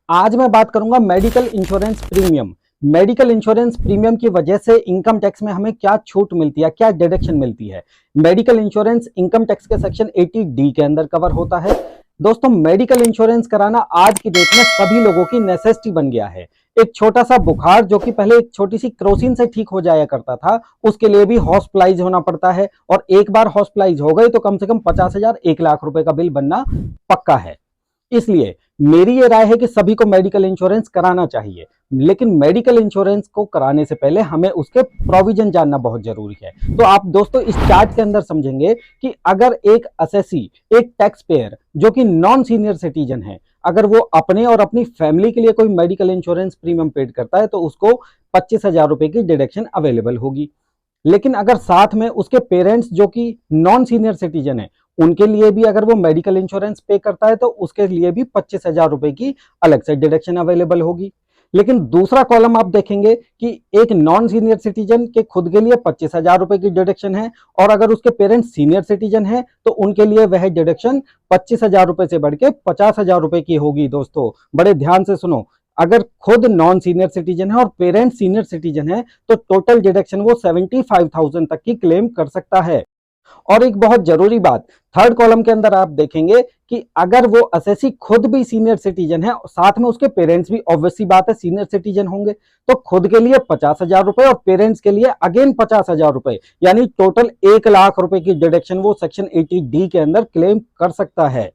आज मैं बात करूंगा medical insurance premium. Medical insurance premium की वजह से इनकम टैक्स में हमें क्या छूट मिलती है, क्या डिडक्शन मिलती है। मेडिकल इंश्योरेंस इनकम टैक्स के सेक्शन 80D के अंदर कवर होता है। दोस्तों, मेडिकल इंश्योरेंस कराना आज की डेट में सभी लोगों की नेसेसिटी बन गया है। एक छोटा सा बुखार जो कि पहले एक छोटी सी क्रोसिन से ठीक हो जाया करता था, उसके लिए भी हॉस्पिटलाइज होना पड़ता है, और एक बार हॉस्पिटलाइज हो गए तो कम से कम 50,000 1 लाख रुपए का बिल बनना पक्का है। इसलिए मेरी ये राय है कि सभी को मेडिकल इंश्योरेंस कराना चाहिए, लेकिन मेडिकल इंश्योरेंस को कराने से पहले हमें उसके प्रोविजन जानना बहुत जरूरी है। तो आप दोस्तों इस चार्ट के अंदर समझेंगे कि अगर एक असेसी, एक टैक्स पेयर जो कि नॉन सीनियर सिटीजन है, अगर वो अपने और अपनी फैमिली के लिए कोई मेडिकल इंश्योरेंस प्रीमियम पेड करता है तो उसको 25,000 रुपए की डिडक्शन अवेलेबल होगी। लेकिन अगर साथ में उसके पेरेंट्स जो कि नॉन सीनियर सिटीजन है, उनके लिए भी अगर वो मेडिकल इंश्योरेंस पे करता है तो उसके लिए भी 25,000 रुपए की अलग से डिडक्शन अवेलेबल होगी। लेकिन दूसरा कॉलम आप देखेंगे कि एक नॉन सीनियर सिटीजन के खुद के लिए 25,000 रुपए की डिडक्शन है, और अगर उसके पेरेंट्स सीनियर सिटीजन है तो उनके लिए वह डिडक्शन 25,000 रुपए से बढ़ के 50,000 रुपए की होगी। दोस्तों बड़े ध्यान से सुनो, अगर खुद नॉन सीनियर सिटीजन है और पेरेंट्स सीनियर सिटीजन है तो टोटल डिडक्शन वो 75,000 तक की क्लेम कर सकता है। और एक बहुत जरूरी बात, थर्ड कॉलम के अंदर आप देखेंगे कि अगर वो असेसी खुद भी सीनियर सिटीजन है, साथ में उसके पेरेंट्स भी ऑब्वियसली बात है सीनियर सिटीजन होंगे, तो खुद के लिए 50,000 रुपए और पेरेंट्स के लिए अगेन 50,000 रुपए, यानी टोटल 1 लाख रुपए की डिडक्शन वो सेक्शन 80D के अंदर क्लेम कर सकता है।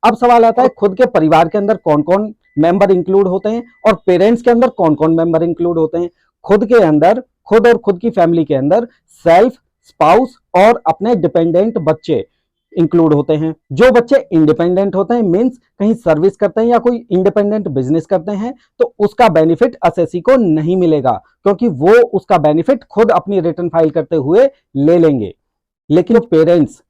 अब सवाल आता है खुद के परिवार के अंदर कौन कौन मेंबर इंक्लूड होते हैं और पेरेंट्स के अंदर कौन कौन मेंबर इंक्लूड होते हैं। खुद के अंदर, खुद और खुद की फैमिली के अंदर सेल्फ, स्पाउस और अपने डिपेंडेंट बच्चे इंक्लूड होते हैं। जो बच्चे इंडिपेंडेंट होते हैं, मींस कहीं सर्विस करते हैं या कोई इंडिपेंडेंट बिजनेस करते हैं, तो उसका बेनिफिट असेसी को नहीं मिलेगा, क्योंकि वो उसका बेनिफिट खुद अपनी रिटर्न फाइल करते हुए ले लेंगे। लेकिन पेरेंट्स,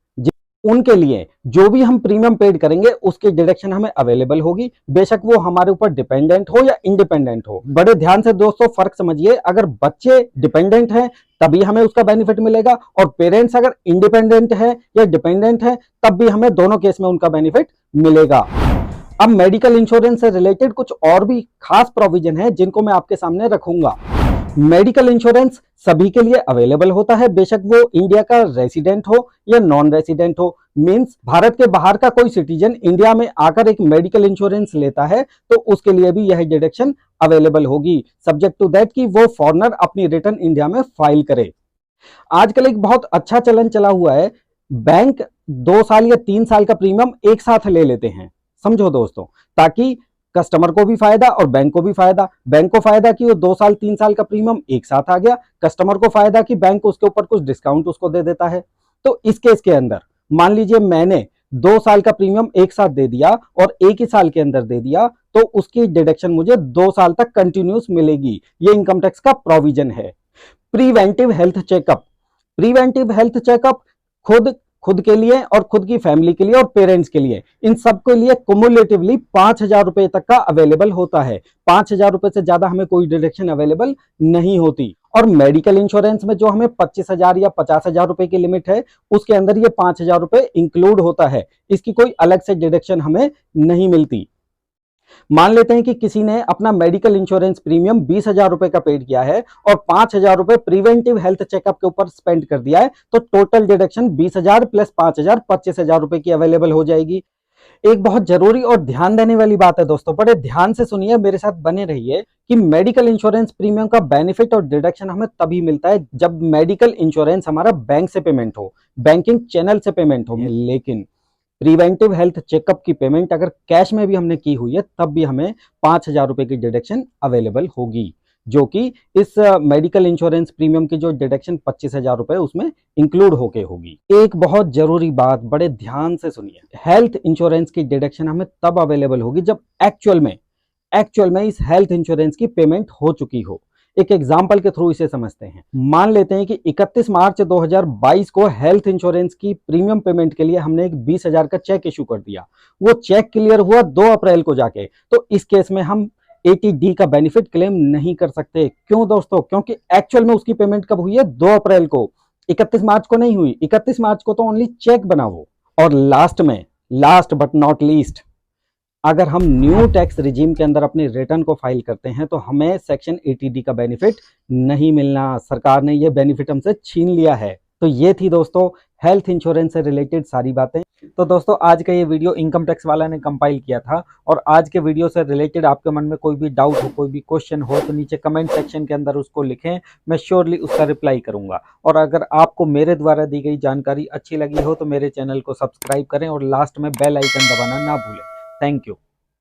उनके लिए जो भी हम प्रीमियम पेड करेंगे उसकी डिडक्शन हमें अवेलेबल होगी, बेशक वो हमारे ऊपर डिपेंडेंट हो या इंडिपेंडेंट हो। बड़े ध्यान से दोस्तों फर्क समझिए, अगर बच्चे डिपेंडेंट हैं तभी हमें उसका बेनिफिट मिलेगा, और पेरेंट्स अगर इंडिपेंडेंट है या डिपेंडेंट है तब भी हमें दोनों केस में उनका बेनिफिट मिलेगा। अब मेडिकल इंश्योरेंस से रिलेटेड कुछ और भी खास प्रोविजन है जिनको मैं आपके सामने रखूंगा। मेडिकल इंश्योरेंस सभी के लिए अवेलेबल होता है, बेशक वो इंडिया का रेसिडेंट हो या नॉन रेसिडेंट हो। मींस भारत के बाहर का कोई सिटीजन इंडिया में आकर एक मेडिकल इंश्योरेंस लेता है तो उसके लिए भी यह डिडक्शन अवेलेबल होगी, सब्जेक्ट टू दैट कि वो फॉरेनर अपनी रिटर्न इंडिया में फाइल करे। आजकल एक बहुत अच्छा चलन चला हुआ है, बैंक 2 साल या 3 साल का प्रीमियम एक साथ ले लेते हैं। समझो दोस्तों, ताकि कस्टमर को भी फायदा और बैंक को भी फायदा। बैंक को फायदा कि वो 2 साल 3 साल का प्रीमियम एक साथ आ गया, कस्टमर को फायदा कि बैंक उसके ऊपर कुछ डिस्काउंट उसको दे देता है। तो इस केस के अंदर मान लीजिए मैंने 2 साल का प्रीमियम एक साथ दे दिया और एक ही साल के अंदर दे दिया, तो उसकी डिडक्शन मुझे 2 साल तक कंटिन्यूस मिलेगी। ये इनकम टैक्स का प्रोविजन है। Preventive health checkup, preventive health checkup खुद के लिए और खुद की फैमिली के लिए और पेरेंट्स के लिए, इन सबके लिए कुमुलेटिवली 5,000 रुपए तक का अवेलेबल होता है। 5,000 रुपए से ज्यादा हमें कोई डिडक्शन अवेलेबल नहीं होती। और मेडिकल इंश्योरेंस में जो हमें 25,000 या 50,000 रुपए की लिमिट है, उसके अंदर ये 5,000 रुपए इंक्लूड होता है। इसकी कोई अलग से डिडक्शन हमें नहीं मिलती। मान लेते हैं कि किसी ने अपना मेडिकल इंश्योरेंस प्रीमियम 20,000 रुपए का पेड किया है और 5,000 रुपए प्रिवेंटिव हेल्थ चेकअप के ऊपर स्पेंड कर दिया है, तो टोटल डिडक्शन 20,000 प्लस 5,000 25,000 रुपए की अवेलेबल हो जाएगी। एक बहुत जरूरी और ध्यान देने वाली बात है दोस्तों, बड़े ध्यान से सुनिए, मेरे साथ बने रहिए, कि मेडिकल इंश्योरेंस प्रीमियम का बेनिफिट और डिडक्शन हमें तभी मिलता है जब मेडिकल इंश्योरेंस हमारा बैंक से पेमेंट हो, बैंकिंग चैनल से पेमेंट हो। लेकिन प्रिवेंटिव हेल्थ चेकअप की पेमेंट अगर कैश में भी हमने की हुई है तब भी हमें 5,000 रुपए की डिडक्शन अवेलेबल होगी, जो कि इस मेडिकल इंश्योरेंस प्रीमियम की जो डिडक्शन 25,000 रुपए उसमें इंक्लूड होके होगी। एक बहुत जरूरी बात, बड़े ध्यान से सुनिए, हेल्थ इंश्योरेंस की डिडक्शन हमें तब अवेलेबल होगी जब एक्चुअल में इस हेल्थ इंश्योरेंस की पेमेंट हो चुकी हो। एक एग्जाम्पल के थ्रू इसे समझते हैं। मान लेते हैं कि 31 मार्च 2022 को हेल्थ इंश्योरेंस की प्रीमियम पेमेंट के लिए हमने एक 20,000 का चेक इशू कर दिया। वो चेक क्लियर हुआ 2 अप्रैल को जाके, तो इस केस में हम 80D का बेनिफिट क्लेम नहीं कर सकते। क्यों दोस्तों? क्योंकि एक्चुअल में उसकी पेमेंट कब हुई है? 2 अप्रैल को, 31 मार्च को नहीं हुई। 31 मार्च को तो ओनली चेक बना वो। और लास्ट बट नॉट लीस्ट, अगर हम न्यू टैक्स रिजीम के अंदर अपनी रिटर्न को फाइल करते हैं तो हमें सेक्शन 80D का बेनिफिट नहीं मिलना, सरकार ने ये बेनिफिट हमसे छीन लिया है। तो ये थी दोस्तों हेल्थ इंश्योरेंस से रिलेटेड सारी बातें। तो दोस्तों आज का ये वीडियो इनकम टैक्स वाला ने कंपाइल किया था, और आज के वीडियो से रिलेटेड आपके मन में कोई भी डाउट हो, कोई भी क्वेश्चन हो, तो नीचे कमेंट सेक्शन के अंदर उसको लिखें, मैं श्योरली उसका रिप्लाई करूंगा। और अगर आपको मेरे द्वारा दी गई जानकारी अच्छी लगी हो तो मेरे चैनल को सब्सक्राइब करें और लास्ट में बेल आइकन दबाना ना भूलें। Thank you.